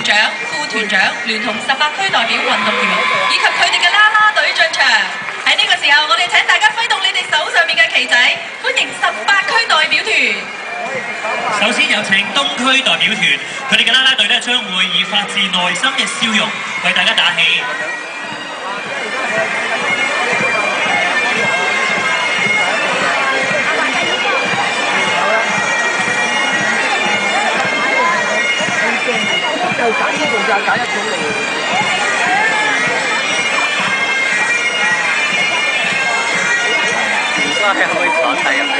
長、副團長聯同18區代表運動員以及佢哋嘅啦啦隊進場。喺呢個時候，我哋請大家揮動你哋手上面嘅旗仔，歡迎18區代表團。首先有請東區代表團，佢哋嘅啦啦隊咧將會以發自內心嘅笑容為大家打氣。就揀呢度就揀一種嚟。唔該，可唔可以坐低入去？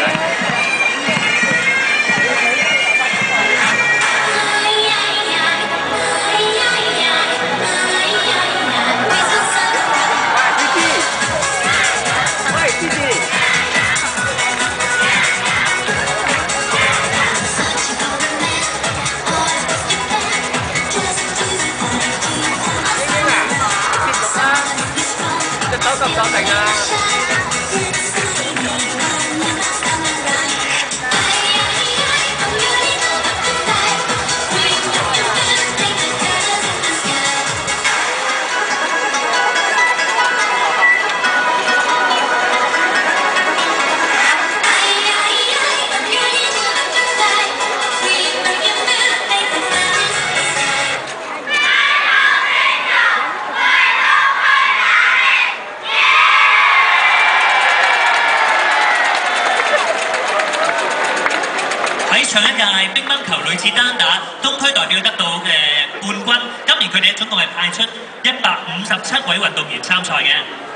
手咁手定啊！上一屆乒乓球女子單打東區代表得到嘅冠軍，今年佢哋總共係派出157位運動員參賽嘅。